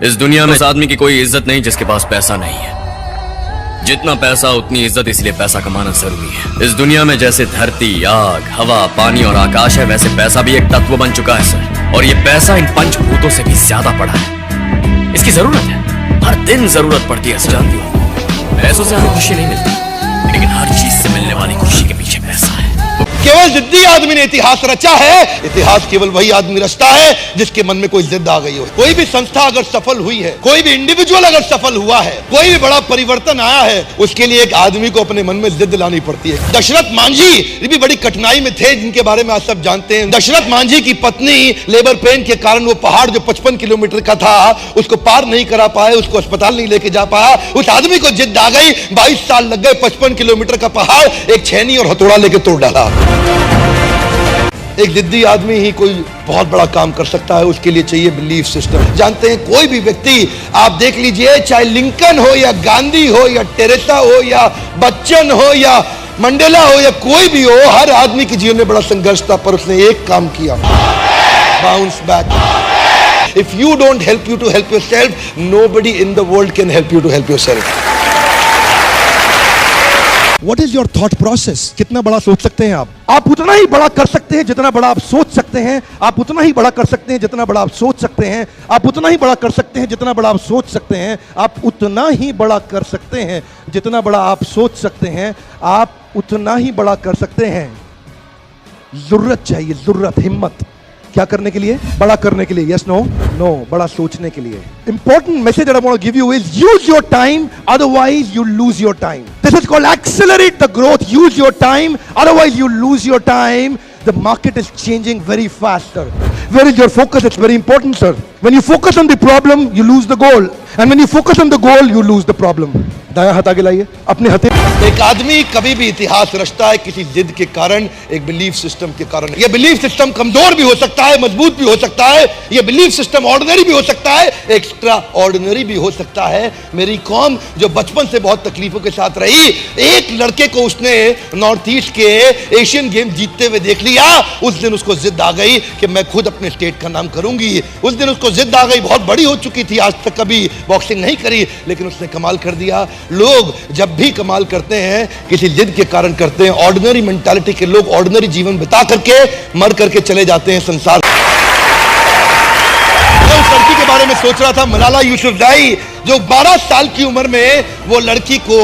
इस दुनिया में उस आदमी की कोई इज्जत नहीं जिसके पास पैसा नहीं है। जितना पैसा उतनी इज्जत, इसलिए पैसा कमाना जरूरी है। इस दुनिया में जैसे धरती, आग, हवा, पानी और आकाश है, वैसे पैसा भी एक तत्व बन चुका है सर। और ये पैसा इन पंचभूतों से भी ज्यादा पड़ा है। इसकी जरूरत है, हर दिन जरूरत पड़ती है सर। जानती हो, पैसों से हमें खुशी नहीं मिलती, लेकिन हर चीज से मिलने वाली खुशी के पीछे पैसा है। केवल जिद्दी आदमी ने इतिहास रचा है। इतिहास केवल वही आदमी रचता है जिसके मन में कोई जिद आ गई हो। कोई भी संस्था अगर सफल हुई है, कोई भी इंडिविजुअल अगर सफल हुआ है, कोई भी बड़ा परिवर्तन आया है, उसके लिए एक आदमी को अपने मन में जिद लानी पड़ती है। दशरथ मांझी भी बड़ी कठिनाई में थे, जिनके बारे में आप सब जानते हैं। दशरथ मांझी की पत्नी लेबर पेन के कारण वो पहाड़ जो 55 किलोमीटर का था उसको पार नहीं करा पाए, उसको अस्पताल नहीं लेके जा पाया। उस आदमी को जिद आ गई, 22 साल लग गए, 55 किलोमीटर का पहाड़ एक छेनी और हथौड़ा लेके तोड़ डाला। एक जिद्दी आदमी ही कोई बहुत बड़ा काम कर सकता है, उसके लिए चाहिए बिलीफ सिस्टम। जानते हैं, कोई भी व्यक्ति आप देख लीजिए, चाहे लिंकन हो या गांधी हो या टेरेसा हो या बच्चन हो या मंडेला हो या कोई भी हो, हर आदमी के जीवन में बड़ा संघर्ष था, पर उसने एक काम किया, bounce back. If you don't help you to help yourself, nobody in the world can help you to help yourself. What is your thought process? कितना बड़ा सोच सकते हैं आप उतना ही बड़ा कर सकते हैं जितना बड़ा आप सोच सकते हैं। आप उतना ही बड़ा कर सकते हैं जितना बड़ा आप सोच सकते हैं। आप उतना ही बड़ा कर सकते हैं जितना बड़ा आप सोच सकते हैं। आप उतना ही बड़ा कर सकते हैं जितना बड़ा आप सोच सकते हैं। आप उतना ही बड़ा कर सकते हैं। जरूरत चाहिए, जरूरत, हिम्मत। क्या करने के लिए? बड़ा करने के लिए। Yes, no? नो, बड़ा सोचने के लिए। Important message that I want to give you is use your time, otherwise you lose your time. This is called accelerate the growth. Use your time, otherwise you lose your time. The market is changing very fast, sir. Where is your focus? It's very important, sir. When you focus on the problem, you lose the goal. And when you focus on the goal, you lose the problem. दाया हाथ आगे लाइए, अपने हाथे। एक आदमी कभी भी इतिहास रचता है किसी जिद के कारण, एक बिलीफ सिस्टम के कारण। ये बिलीफ सिस्टम कमजोर भी हो सकता है, मजबूत भी हो सकता है। ये बिलीफ सिस्टम ऑर्डिनरी भी हो सकता है, एक्स्ट्रा ऑर्डिनरी भी हो सकता है। मेरी कौम जो बचपन से बहुत तकलीफों के साथ रही, एक लड़के को उसने नॉर्थ ईस्ट के एशियन गेम जीतते हुए देख लिया। उस दिन उसको जिद आ गई कि मैं खुद अपने स्टेट का नाम करूंगी। उस दिन उसको जिद आ गई, बहुत बड़ी हो चुकी थी, आज तक कभी बॉक्सिंग नहीं करी, लेकिन उसने कमाल कर दिया। लोग जब भी कमाल करते हैं किसी जिद के कारण करते हैं। ऑर्डिनरी मेंटालिटी के लोग ऑर्डिनरी जीवन बिता करके मर करके चले जाते हैं संसार। मैं उस लड़की के बारे में सोच रहा था, मलाला यूसुफजाई, जो 12 साल की उम्र में वो लड़की को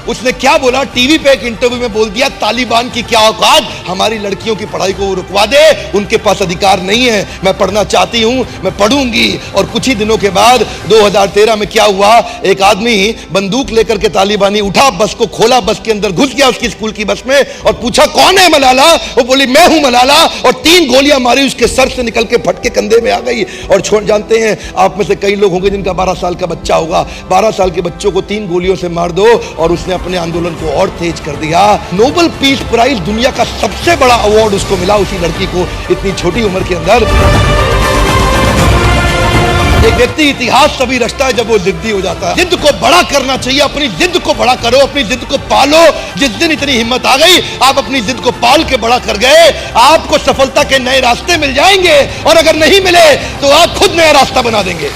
उसने क्या बोला, टीवी पे एक इंटरव्यू में बोल दिया, तालिबान की क्या औकात, हमारी लड़कियों की पढ़ाई को वो रुकवा दे, उनके पास अधिकार नहीं है, मैं पढ़ना चाहती हूं, मैं पढ़ूंगी। और कुछ ही दिनों के बाद 2013 में क्या हुआ, एक आदमी बंदूक लेकर के तालिबानी उठा, बस को खोला, बस के अंदर घुस गया उसकी स्कूल की बस में और पूछा कौन है मलाला, वो बोली मैं हूं मलाला, और 3 गोलियां मारी, उसके सर से निकल के फटके कंधे में आ गई। और छोड़, जानते हैं आप में से कई लोग होंगे जिनका 12 साल का बच्चा होगा, 12 साल के बच्चों को 3 गोलियों से मार दो, और उसने अपने आंदोलन को और तेज कर दिया। नोबेल पीस प्राइज, दुनिया का सबसे बड़ा अवार्ड उसको मिला, उसी लड़की को, इतनी छोटी उम्र के अंदर। एक व्यक्ति इतिहास तभी रचता है जब वो जिद्दी हो जाता है। जिद को बड़ा करना चाहिए, अपनी जिद को बड़ा करो, अपनी जिद को पालो। जिस दिन इतनी हिम्मत आ गई, आप अपनी जिद को पाल के बड़ा कर गए, आपको सफलता के नए रास्ते मिल जाएंगे, और अगर नहीं मिले तो आप खुद नया रास्ता बना देंगे।